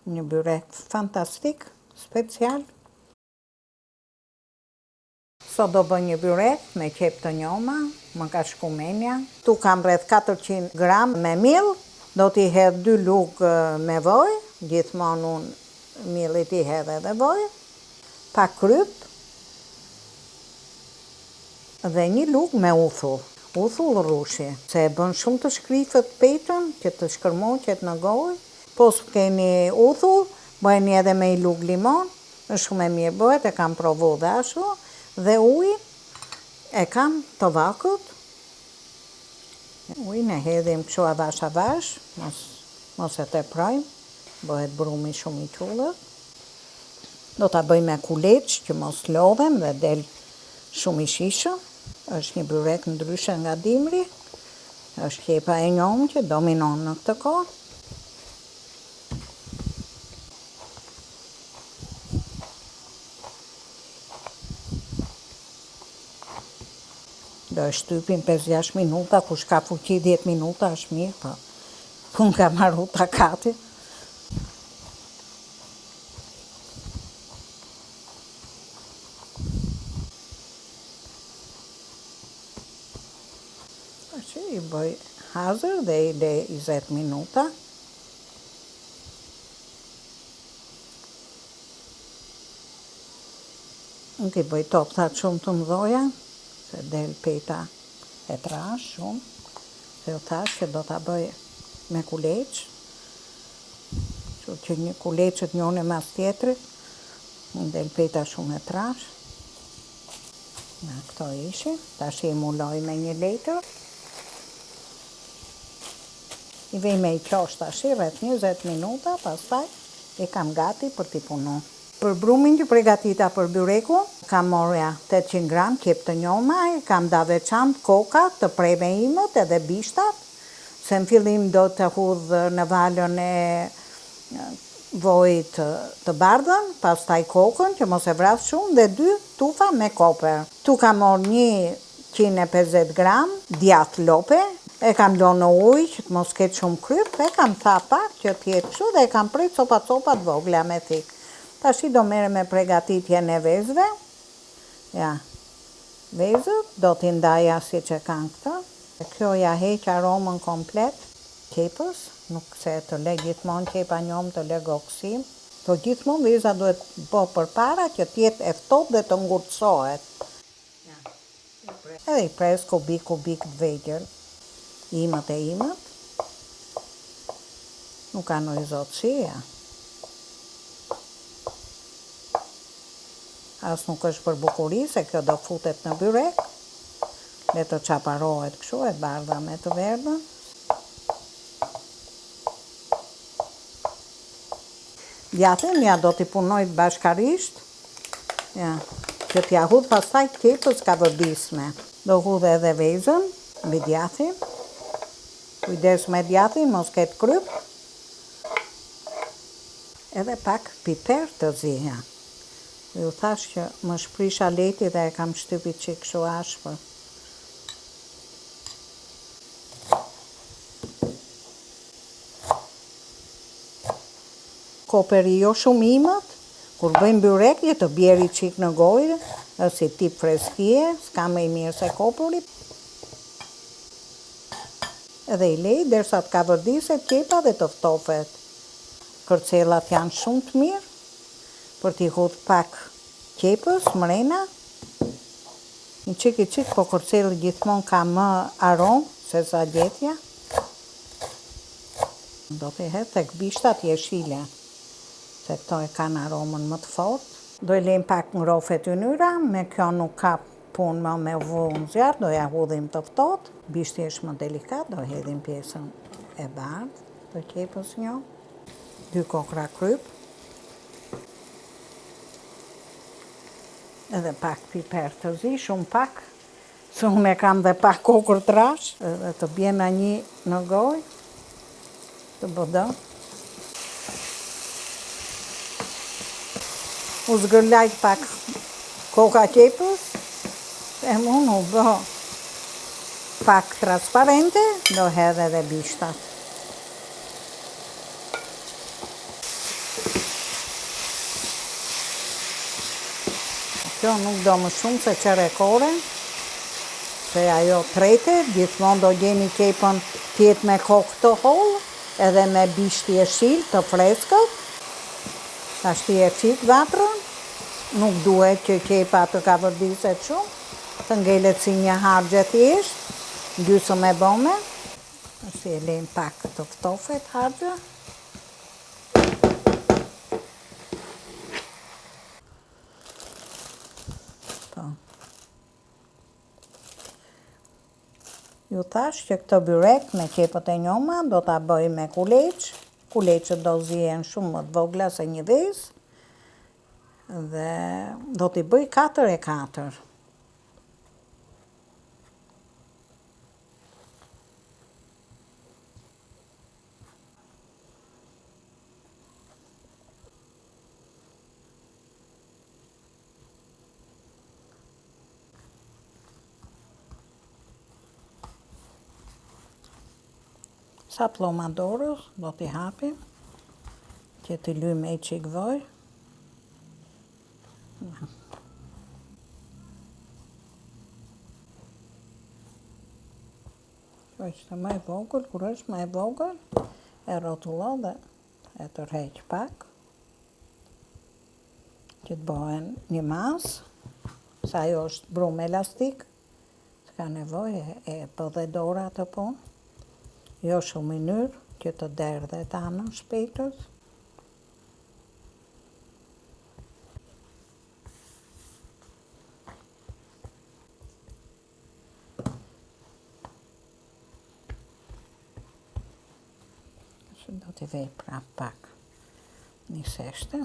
Një byrek fantastik, special. Sot do bëj një byrek me qep të njoma, më ka shku menja. Tu kam rreth 400 gram me miell, do t'i hedh 2 lugë me vaj, gjithmonë unë miellit i hedh edhe vaj, pak kryp dhe 1 lugë me uthull. Uthull rrushi, se e bën shumë të shkrifët petën, që të shkërmoqet në gojë. Po s'keni uthull, bëjeni edhe me 1 lugë limon, është shumë e mirë bëhet, e kam provu dhe ashtu. Dhe ujin e kam të vakut. Ujin e hedhim kështu avash, mos e teprojmë, bëhet brumi shumë i qullët. Do ta bëj me kuleç që mos lodhen dhe del shumë i shishëm. Është një byrek ndryshe nga dimri, është qepa e njomë që dominon në këtë kohë. Do e shtypim 5-6 minuta, kush ka fuqi 10 minuta është mirë, po unë ka marru takati. I bëj hazër dhe i le 20 minuta. Nuk i bëj topthat shumë të mdoja, se del peta e trash shumë. Dhe u thash që do t'a bëj me kuleç, që një kuleçet njone mas tjetrit, del peta shumë e trash. Na këto ishin, tash i muloj me 1 letër. I vej me i qosh tash rreth 20 minuta, pastaj e kam gati për t'i punu. Për brumin që pregatita për byreku, kam morja 800 gram qep të njoma, kam da veçant koka të preve imët edhe bishtat, se në fillim do të hudh në valën e vojit të bardhën, pastaj kokën që mos e vras shumë dhe 2 tufa me koper. Tu kam morë 150 gram djath lope, e kam lënë në ujë që të mos ketë shumë kryp, e kam tha pak që t'jetë kështu dhe e kam prit copat vogla me thik. Tash i do mere me pregatitjen e vezëve. Ja, vezët do t'i ndaja si që kanë këta. Kjo ja heq aromën komplet qepës, nuk se të le gjithmonë qepa njom të le goksim. Po gjithmonë veza duhet bo përpara që t'jetë e ftohtë dhe të ngurtësohet. Edhe i pres kubik të vegjël. Imët e imët. Nuk ka noj zotësia. As nuk është për bukuri, se kjo do futet në byrek. Le të qaparohet kështu, e bardha me të verdhën. Djathin, ja do t'i punoj bashkarisht. Ja, që t'ja hudh pastaj qepës ka vërdisme. Do hudh edhe vezën, mbi djathin. Kujdes me djathin, mos ketë kryp. Edhe pak piper të ziha. Ju thash që më shprisha leti dhe e kam shtypi qik kështu ashpër. Koperi jo shumë imët, kur bëjmë byrek të bjeri qik në gojë, është si tip freskije, s'ka më i mirë se koperi. Edhe i lej derisa t'ka vërdiset qepa dhe të ftofet. Kërcelat janë shumë të mirë, për t'i hudh pak qepës, mrena. Një qik, po kërceli gjithmonë ka më aromë se sa gjetja. Do t'i hedh tek bishtat jeshile, se këto e kanë aromën më të fortë. Do i lejmë pak ngrofe të ynyra, me kjo nuk ka punë më me vullë në zjarë, do ja hudhim të ftohtë. Bishti është më delikat, do hedhim pjesën e bardhë të qepës një. 2 kokra kryp. Edhe pak piper të zi, shumë pak. Se unë e kam dhe pak kokër trash. Edhe të bjena 1 në gojë. Të bëdë. U zgërlajt pak koka qepës. E unë u bë pak transparente, do hedhe edhe bishtat. Kjo nuk do më shumë se qerekore, se ajo trete, gjithmonë do gjeni kepën tjetë me kokë të hollë, edhe me bishti e shilë të freskët. Ashti e qik vatrën, nuk duhet që kepa të ka vërdiset shumë, të ngelet si një hargje thjesht, gjysëm e bome. Ashti e lejmë pak të ftofet hargje. Ju thash që këtë byrek me kepët e njoma do t'a bëj me kuleç. Kuleçët do zihen shumë më të vogla se një vezë. Dhe do t'i bëj 4 e 4. Sa ploma dorës do t'i hapim, që t'i lymë e qik vaj. Kjo është më e vogël, kur është më e vogël, e rrotullon dhe e tërheq pak, që t'bohen një masë, sa ajo është brumë elastik, s'ka nevojë e pëdhe dora të punë. Jo shumë mënyrë që të derdhe të anën shpejtës. Do t'i vej prap pak një seshte.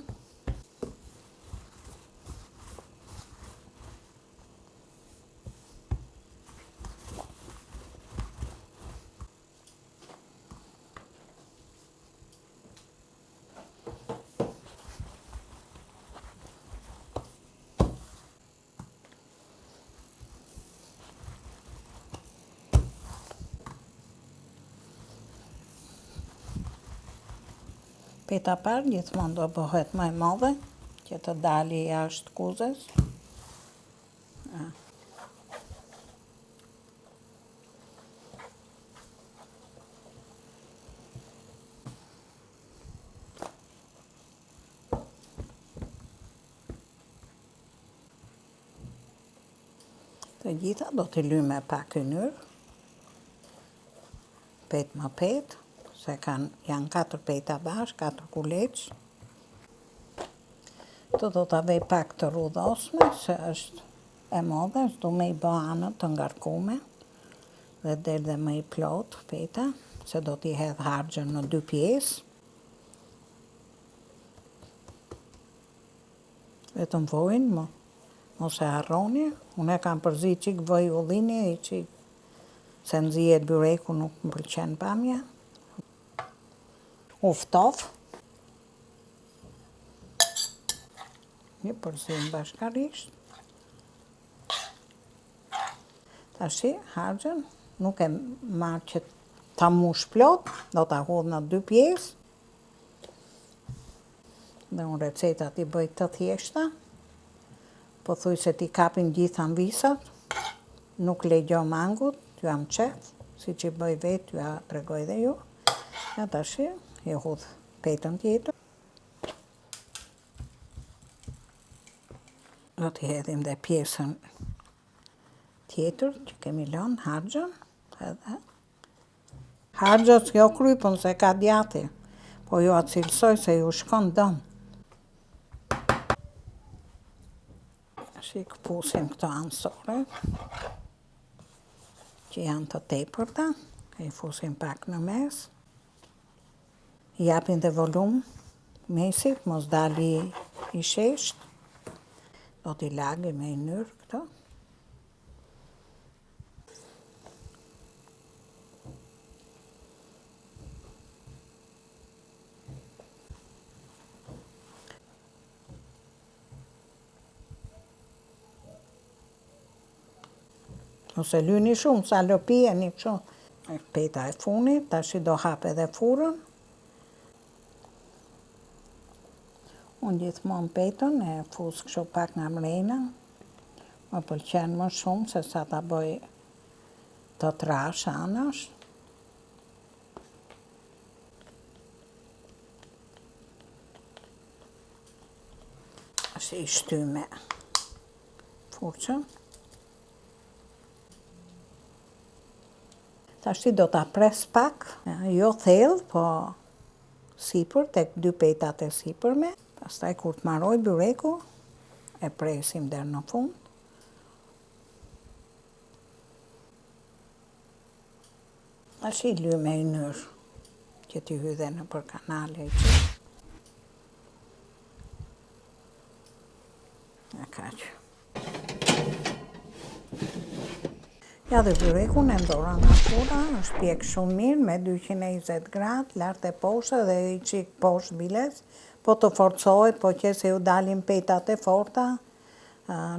Peta parë gjithmonë do bëhet më e madhe, që të dali jashtë kuzës. Të gjitha do t'i lymë me pak ynyrë, petë më petë, se janë 4 peta bashkë, 4 kuleç. Të do t'a vej pak të rudhosme, se është e modhe, s'du me i bë anët të ngarkume, dhe del dhe më i plot peta, se do t'i hedh hargjën në 2 pjesë. Vetëm vojnë, mos e harroni, unë e kam përzi qik voj ullini, i qik se nëzijet byreku nuk më pëlqen pamja. U ftof. Një përzim bashkarisht. Tashi, hargjën, nuk e marrë që ta mush plot, do t'a hudh në 2 pjesë. Dhe unë recetat i bëj të thjeshta. Po thuj se ti kapin gjitha në visat. Nuk legjo mangut, t'ju am qef, si që i bëj vetë, t'ju a tregoj dhe ju. Ja tashi, i hudh petën tjetër. Do t'i hedhim dhe pjesën tjetër që kemi lënë, hargjën. Hargjët s'jo krypën se ka djati, po ju atë cilësoj se ju shkon dëm. Shik pusim këto ansore, që janë të tepërta, i fusim pak në mes. I japin dhe volum mesit, mos dali i shesht. Do t'i lagi me ynyrë këto. Ose lyni shumë, sa lëpi e një kështu. Peta e funit, tash i do hap edhe furën. Unë gjithmonë petën e fus kështu pak nga mrena, Më pëlqen më shumë se sa ta bëj të trash anash. Ashtë i shty me furçën. Tashti do ta pres pak, jo thellë, po sipër, tek 2 petat e sipërme. Pastaj kur të marroj byreku, e presim deri në fund. Tash i lyj me ynyrë që t'i hyj dhe nëpër kanale i qi. E kaq. Ja dhe byrekun e ndora nga fura, është pjek shumë mirë me 220 gradë, lart e poshtë dhe i qik poshtë biles, po të forcohet, po që se ju dalin petat e forta,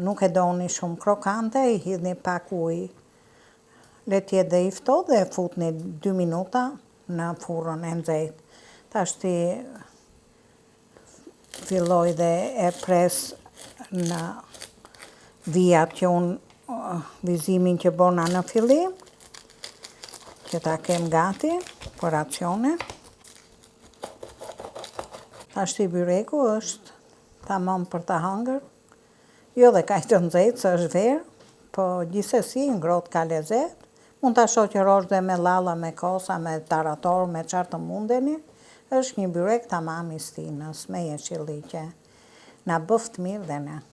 nuk e doni shumë krokante, i hidhni pak ujë, le t'jetë dhe i ftohtë dhe futni 2 minuta në furrën e nxehtë. Tashti filloj dhe e pres në vijat që unë vizimin që bona në fillim, që ta kem gati për racione. Tashti byreku është tamam për ta hëngër, jo dhe kaq të nxehtë se është verë, po gjithsesi ngrohtë ka lezet. Mund ta shoqërosh dhe me llalla, me kosa, me tarator, me çfarë të mundeni. Është një byrek tamam i stinës, me jeshilliqe. Na bëft mirë dhe ne.